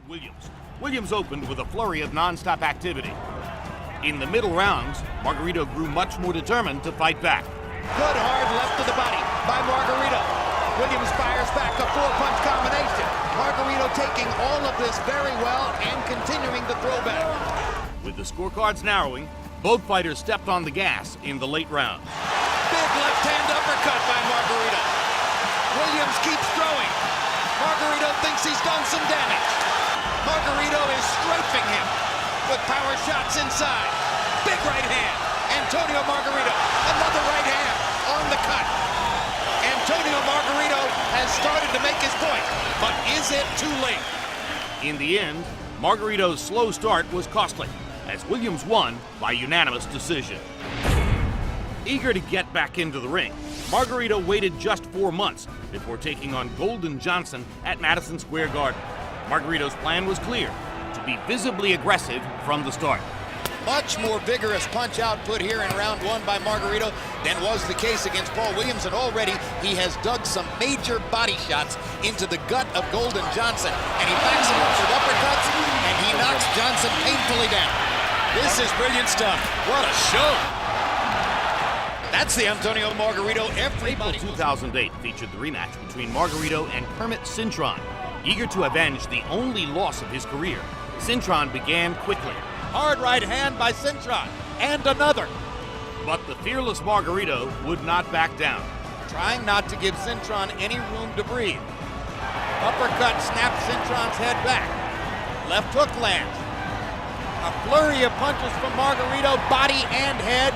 Williams. Williams opened with a flurry of non-stop activity. In the middle rounds, Margarito grew much more determined to fight back. Good hard left to the body by Margarito. Williams fires back a four-punch combination. Margarito taking all of this very well and continuing the throwback. With the scorecards narrowing, both fighters stepped on the gas in the late rounds. Big left-hand uppercut by Margarito. Williams keeps throwing. Margarito thinks he's done some damage. Margarito is strafing him with power shots inside. Big right hand. Antonio Margarito, another right hand on the cut. Antonio Margarito has started to make his point, but is it too late? In the end, Margarito's slow start was costly, as Williams won by unanimous decision. Eager to get back into the ring, Margarito waited just 4 months before taking on Golden Johnson at Madison Square Garden. Margarito's plan was clear: to be visibly aggressive from the start. Much more vigorous punch output here in round one by Margarito than was the case against Paul Williams, and already he has dug some major body shots into the gut of Golden Johnson, and he backs him up with uppercuts, and he knocks Johnson painfully down. This is brilliant stuff. What a show! That's the Antonio Margarito everybody. April 2008 featured the rematch between Margarito and Kermit Cintron. Eager to avenge the only loss of his career, Cintron began quickly. Hard right hand by Cintron, and another. But the fearless Margarito would not back down. Trying not to give Cintron any room to breathe. Uppercut snaps Cintron's head back. Left hook lands. A flurry of punches from Margarito, body and head.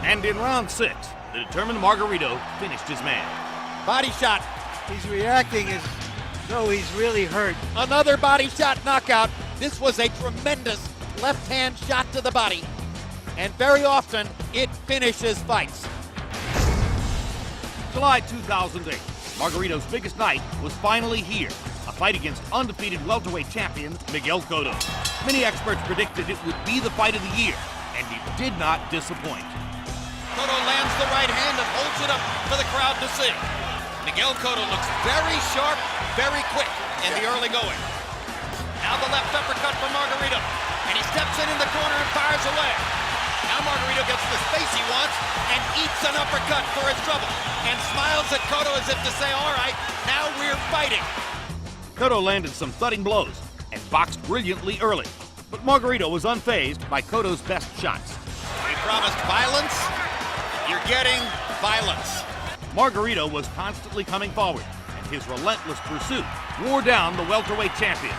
And in round 6, the determined Margarito finished his man. Body shot. He's reacting as though he's really hurt. Another body shot knockout. This was a tremendous left-hand shot to the body. And very often, it finishes fights. July 2008, Margarito's biggest night was finally here. A fight against undefeated welterweight champion Miguel Cotto. Many experts predicted it would be the fight of the year, and it did not disappoint. Cotto lands the right hand and holds it up for the crowd to see. Miguel Cotto looks very sharp, very quick in the early going. Now the left uppercut from Margarito, and he steps in the corner and fires away. Now Margarito gets the space he wants and eats an uppercut for his trouble, and smiles at Cotto as if to say, all right, now we're fighting. Cotto landed some thudding blows and boxed brilliantly early, but Margarito was unfazed by Cotto's best shots. He promised violence. You're getting violence. Margarito was constantly coming forward, and his relentless pursuit wore down the welterweight champion.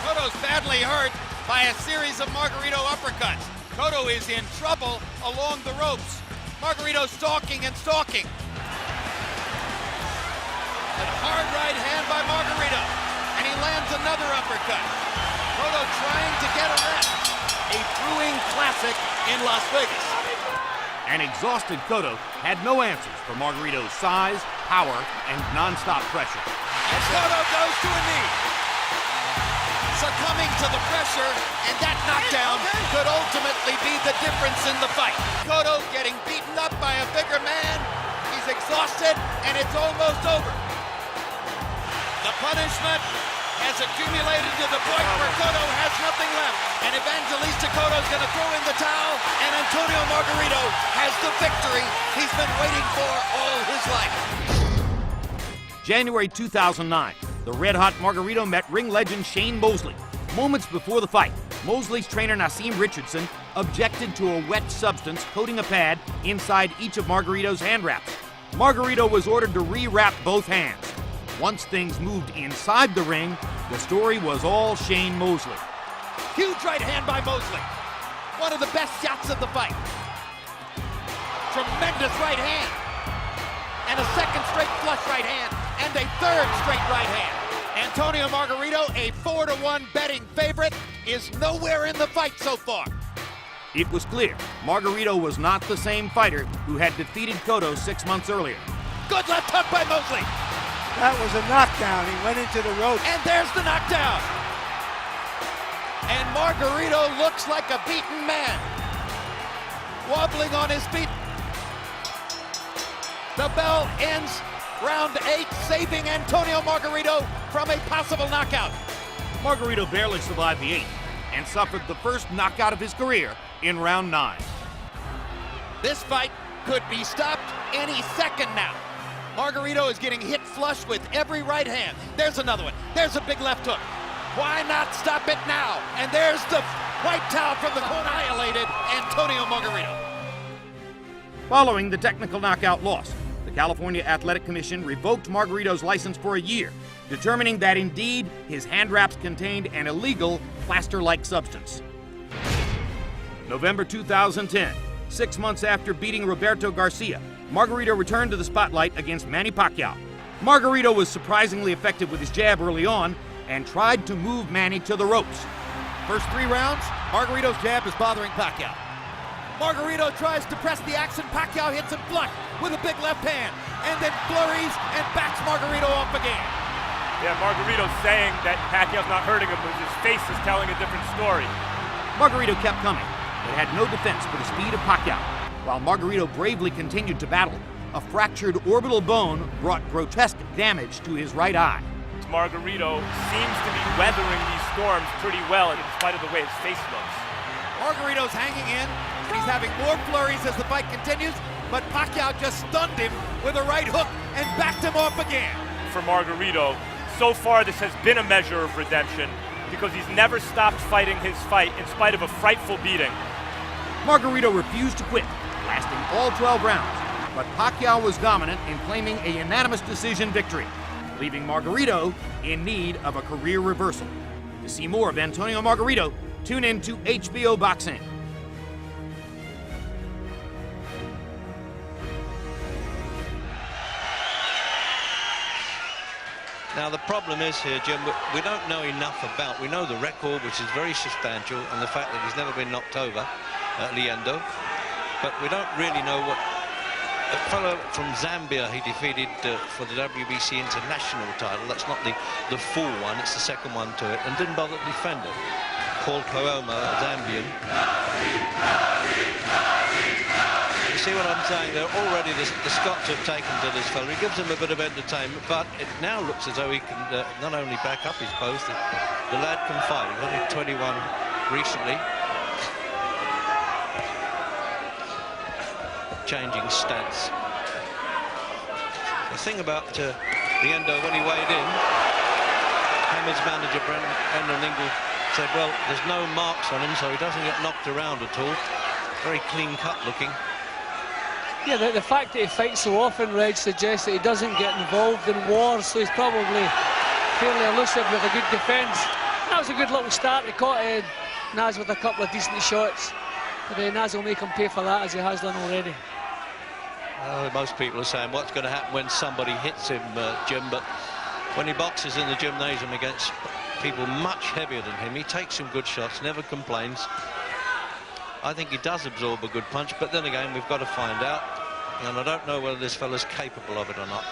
Cotto's badly hurt by a series of Margarito uppercuts. Cotto is in trouble along the ropes. Margarito stalking and stalking. A hard right hand by Margarito, and he lands another uppercut. Cotto trying to get a rest. A brewing classic in Las Vegas. An exhausted Cotto had no answers for Margarito's size, power, and non-stop pressure. And Cotto goes to a knee. Succumbing to the pressure, and that knockdown could ultimately be the difference in the fight. Cotto getting beaten up by a bigger man. He's exhausted, and it's almost over. The punishment has accumulated to the point where Cotto has nothing left. And Evangelista Cotto's going to throw in the towel, and Antonio Margarito has the victory he's been waiting for all his life. January 2009, the red-hot Margarito met ring legend Shane Mosley. Moments before the fight, Mosley's trainer Nassim Richardson objected to a wet substance coating a pad inside each of Margarito's hand wraps. Margarito was ordered to re-wrap both hands. Once things moved inside the ring, the story was all Shane Mosley. Huge right hand by Mosley. One of the best shots of the fight. Tremendous right hand. And a second straight flush right hand. And a third straight right hand. Antonio Margarito, a 4-1 betting favorite, is nowhere in the fight so far. It was clear Margarito was not the same fighter who had defeated Cotto 6 months earlier. Good left hook by Mosley. That was a knockdown. He went into the ropes. And there's the knockdown. And Margarito looks like a beaten man. Wobbling on his feet. The bell ends round 8, saving Antonio Margarito from a possible knockout. Margarito barely survived the 8th and suffered the first knockout of his career in round 9. This fight could be stopped any second now. Margarito is getting hit flush with every right hand. There's another one. There's a big left hook. Why not stop it now? And there's the white towel from the corner. Annihilated Antonio Margarito. Following the technical knockout loss, the California Athletic Commission revoked Margarito's license for a year, determining that indeed his hand wraps contained an illegal plaster-like substance. November 2010, 6 months after beating Roberto Garcia, Margarito returned to the spotlight against Manny Pacquiao. Margarito was surprisingly effective with his jab early on and tried to move Manny to the ropes. First 3 rounds, Margarito's jab is bothering Pacquiao. Margarito tries to press the action. Pacquiao hits him flush with a big left hand and then flurries and backs Margarito off again. Yeah, Margarito's saying that Pacquiao's not hurting him, but his face is telling a different story. Margarito kept coming, but had no defense for the speed of Pacquiao. While Margarito bravely continued to battle, a fractured orbital bone brought grotesque damage to his right eye. Margarito seems to be weathering these storms pretty well in spite of the way his face looks. Margarito's hanging in. He's having more flurries as the fight continues, but Pacquiao just stunned him with a right hook and backed him off again. For Margarito, so far this has been a measure of redemption because he's never stopped fighting his fight in spite of a frightful beating. Margarito refused to quit, lasting all 12 rounds, but Pacquiao was dominant in claiming a unanimous decision victory, leaving Margarito in need of a career reversal. To see more of Antonio Margarito, tune in to HBO Boxing. Now the problem is here, Jim, we don't know enough about. We know the record, which is very substantial, and the fact that he's never been knocked over, Leandro. But we don't really know what. A fellow from Zambia he defeated for the WBC international title. That's not the full one, it's the second one to it, and didn't bother to defend it. Paul Kooma, a Zambian. You see what I'm saying? They're already the Scots have taken to this fellow. He gives them a bit of entertainment, but it now looks as though he can not only back up his post, the lad can fight. He's only 21 recently. Changing stance. The thing about Leandro, when he weighed in, Hamid's manager Brendan Ingle said, well, there's no marks on him, so he doesn't get knocked around at all. Very clean cut looking. Yeah, the fact that he fights so often, Reg, suggests that he doesn't get involved in wars, so he's probably fairly elusive with a good defence. That was a good little start. He caught Naz with a couple of decent shots, but Naz will make him pay for that, as he has done already. Most people are saying what's going to happen when somebody hits him, Jim, but when he boxes in the gymnasium against people much heavier than him, he takes some good shots, never complains. I think he does absorb a good punch, but then again, we've got to find out, and I don't know whether this fella's capable of it or not.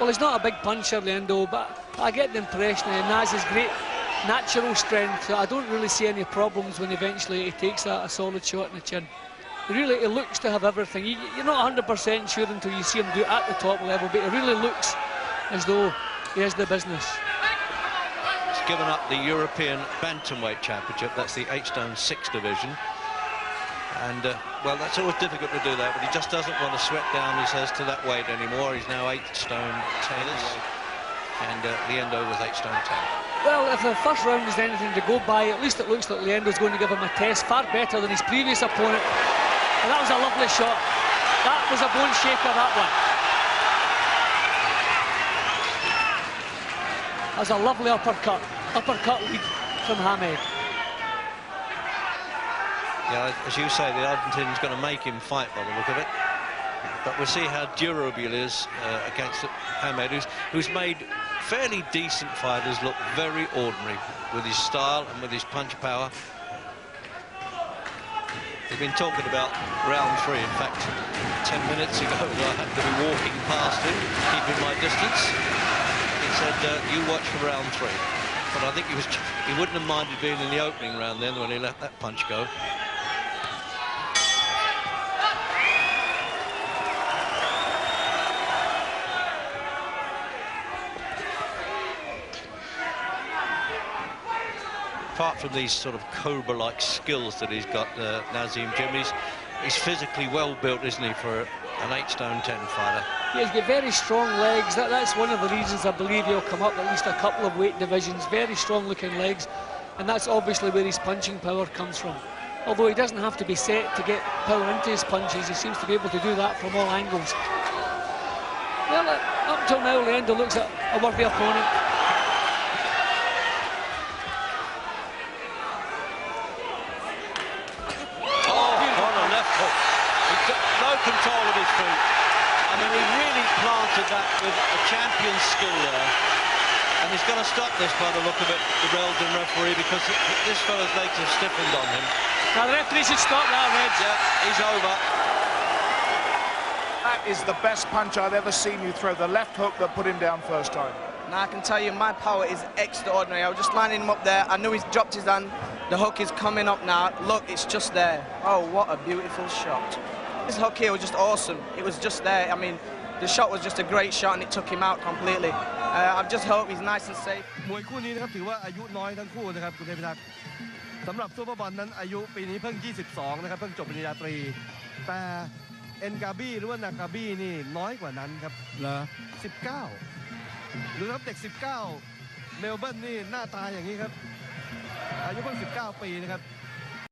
Well, he's not a big puncher, Leandro, but I get the impression that Naz has great natural strength. I don't really see any problems when eventually he takes a solid shot in the chin. He looks to have everything. You're not 100% sure until you see him do it at the top level, but it really looks as though he has the business. He's given up the European Bantamweight Championship. That's the H-Stone 6 division. And, well, that's always difficult to do that, but he just doesn't want to sweat down, he says, to that weight anymore. He's now 8-stone 10, and Leandro was 8-stone 10. Well, if the first round is anything to go by, at least it looks like Leandro's going to give him a test far better than his previous opponent. And that was a lovely shot. That was a bone shaker, that one. That was a lovely uppercut lead from Hamed. Yeah, as you say, the Argentinian's going to make him fight by the look of it. But we'll see how durable he is against Hamed, who's made fairly decent fighters look very ordinary with his style and with his punch power. We've been talking about round 3. In fact, 10 minutes ago, I happened to be walking past him, keeping my distance. He said, you watch for round 3. But I think he wouldn't have minded being in the opening round then when he let that punch go. apart from these sort of cobra-like skills that he's got, Nazim Jim, he's physically well built, isn't he, for an 8 stone 10 fighter? Yeah, he's got very strong legs. That's one of the reasons I believe he'll come up at least a couple of weight divisions. Very strong looking legs, and that's obviously where his punching power comes from. Although he doesn't have to be set to get power into his punches, he seems to be able to do that from all angles. Well, up till now, Leandro looks a worthy opponent. No control of his feet. I mean, he really planted that with a champion's skill there. And he's going to stop this by the look of it, the Belgian referee, because this fellow's legs have stiffened on him. Now the referee should stop that, Reg. Yeah, he's over. That is the best punch I've ever seen you throw, the left hook that put him down first time. Now I can tell you my power is extraordinary. I was just lining him up there. I knew he's dropped his hand. The hook is coming up now. Look, it's just there. Oh, what a beautiful shot. This hook here was just awesome. It was just there. I mean, the shot was just a great shot and it took him out completely. I just hope he's nice and safe. มวยคู่นี้นะครับถือว่าอายุน้อยทั้งคู่นะครับคุณเทพิทักษ์สำหรับซูเปอร์บอลนั้นอายุปีนี้เพิ่ง 22 นะครับเพิ่งจบปริญญาตรีแต่เอ็นกาบี้หรือว่านากาบี้นี่น้อยกว่านั้นครับเหรอ19หรือครับเด็ก19เมลเบิร์นนี่หน้าตาอย่างนี้ครับอายุเพิ่ง19 ปีนะครับ